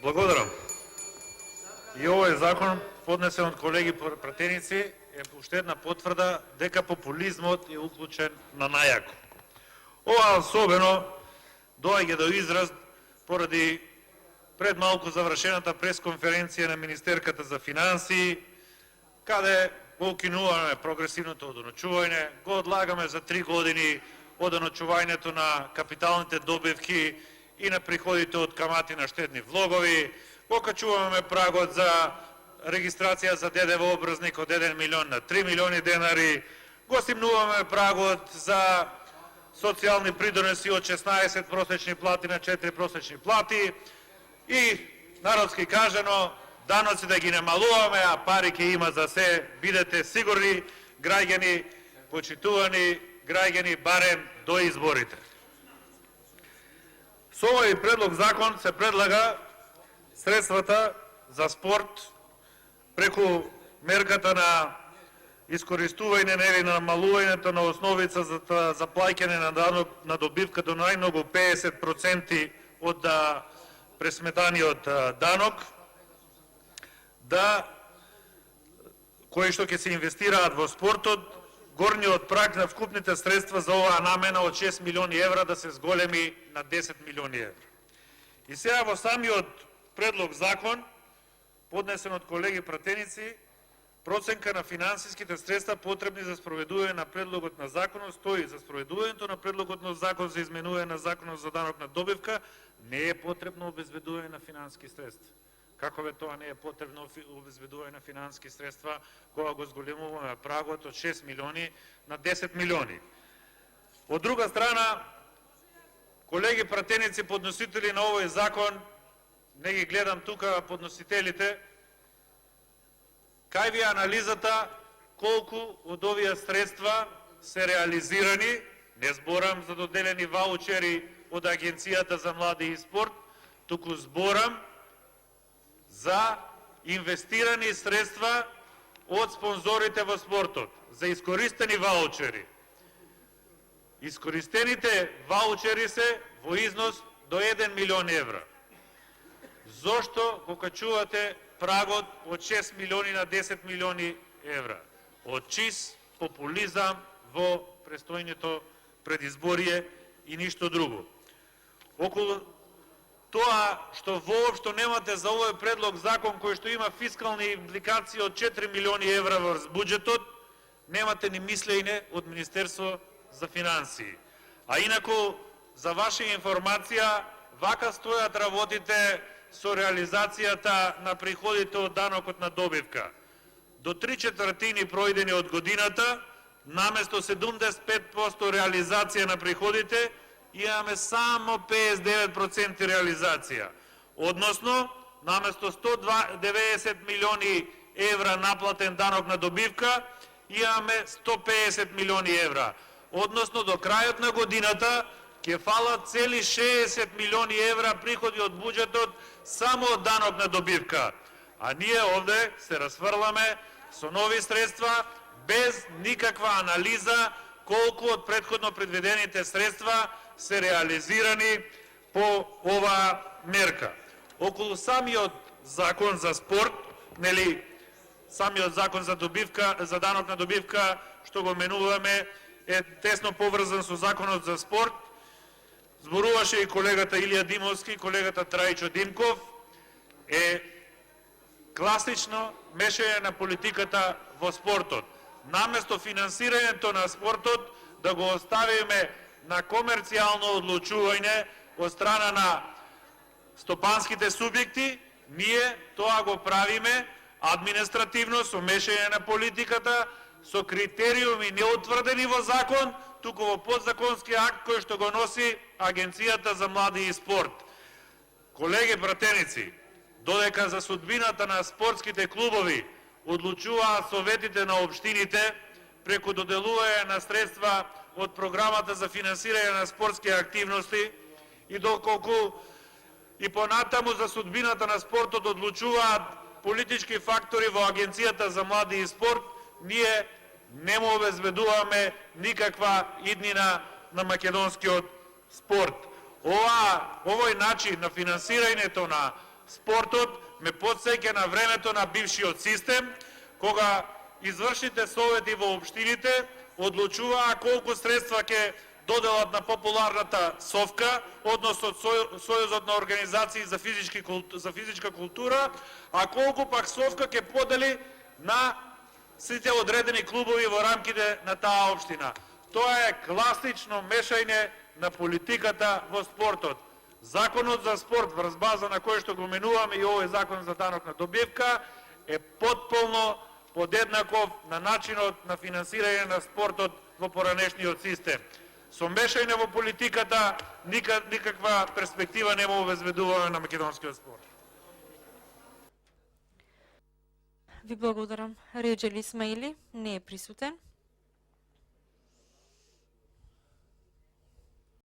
Благодарам. И овој закон, поднесен од колеги пратеници, е уште една потврда дека популизмот е уклучен на најако. Ова особено доаѓа до израз поради пред малку завршената пресконференција на Министерката за финансии, каде го укинуваме прогресивното одоночување, го одлагаме за 3 години одоночувањето на капиталните добивки и на приходите од камати на штедни влогови, покачуваме прагот за регистрација за ДДВ образник од 1 милион на 3 милиони денари, го стимнуваме прагот за социјални придоноси од 16 просечни плати на 4 просечни плати и, народски кажано, даноци да ги намалуваме, а пари ќе има за се, бидете сигурни, граѓани, почитувани граѓани, барем до изборите. Со овој предлог закон се предлага средствата за спорт преку мерката на искористување или намалувањето на основица за плаќање на данок на добивка до најмногу 50% од пресметаниот данок, кои што ќе се инвестираат во спортот, горниот праг на вкупните средства за оваа намена од 6 милиони евра да се зголеми на 10 милиони евра. И сега во самиот предлог закон, поднесен од колеги пратеници, проценка на финансиските средства потребни за спроведување на предлогот на законот стои: за спроведувањето на предлогот на закон за изменување на законот за данок на добивка не е потребно обезбедување на финансиски средства. Како бе тоа не е потребно обезбедување на финансиски средства кога го зголемуваме прагот од 6 милиони на 10 милиони? Од друга страна, колеги пратеници, подносители на овој закон, не ги гледам тука подносителите, кај ви анализата колку од овие средства се реализирани, не зборам за доделени ваучери од Агенцијата за млади и спорт, туку зборам за инвестирани средства од спонзорите во спортот, за искористени ваучери. Искористените ваучери се во износ до 1 милион евра. Зошто го качувате прагот од 6 милиони на 10 милиони евра? Од чист популизам во престојното предизборие и ништо друго. Околу тоа што воопшто немате за овој предлог закон кој што има фискални импликации од 4 милиони евра врз буџетот, немате ни мислење од Министерство за финансии. А инаку, за ваша информација, вака стојат работите со реализацијата на приходите од данокот на добивка. До 3/4 пројдени од годината, наместо 75% реализација на приходите, имаме само 59% реализација. Односно, наместо 190 милиони евра наплатен данок на добивка, имаме 150 милиони евра. Односно, до крајот на годината ќе фалат цели 60 милиони евра приходи од буџетот само од данок на добивка. А ние овде се расфрламе со нови средства, без никаква анализа колку од претходно предвидените средства се реализирани по оваа мерка. Околу самиот закон за спорт, самиот закон за добивка, за данок на добивка, што го менуваме, е тесно поврзан со законот за спорт. Зборуваше и колегата Илија Димовски, колегата Трајчо Димков, е класично мешање на политиката во спортот. Наместо финансирањето на спортот да го оставиме на комерцијално одлучување од страна на стопанските субјекти, ние тоа го правиме административно со мешање на политиката, со критериуми неутврдени во закон, туку во подзаконски акт кој што го носи Агенцијата за млади и спорт. Колеги пратеници, додека за судбината на спортските клубови одлучуваат советите на општините преку доделување на средства од програмата за финансирање на спортски активности и доколку и понатаму за судбината на спортот одлучуваат политички фактори во Агенцијата за млади и спорт, ние не му обезбедуваме никаква иднина на македонскиот спорт. Овој начин на финансирањето на спортот ме потсеќа на времето на бившиот систем, кога извршните совети во општините одлучуваа колку средства ќе доделат на популарната совка, односно Сојузот на организации за физичка култура, а колку пак совка ќе подели на сите одредени клубови во рамките на таа општина. Тоа е класично мешање на политиката во спортот. Законот за спорт, врз база на кој што го менуваме и овој закон за данок на добивка, е потполно подеднаков на начинот на финансирање на спортот во поранешниот систем. Со мешање во политиката никаква перспектива нема обезбедуваме на македонскиот спорт. Ви благодарам. Реџели Исмаили не е присутен.